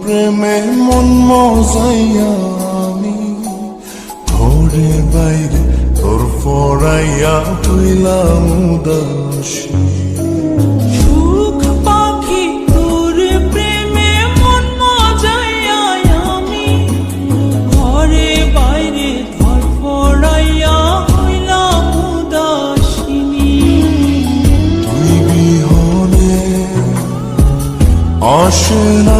প্রেমে মন মজাইয়া আমি ঘরে বাইরে তোর ফরাইয়া হইলাম উদাসী। সুখ পাখি তোর প্রেমে মন মজাইয়া আমি ঘরে বাইরে ধরফরাইয়া হইলাম উদাসিনী। তুই বিহনে আসে না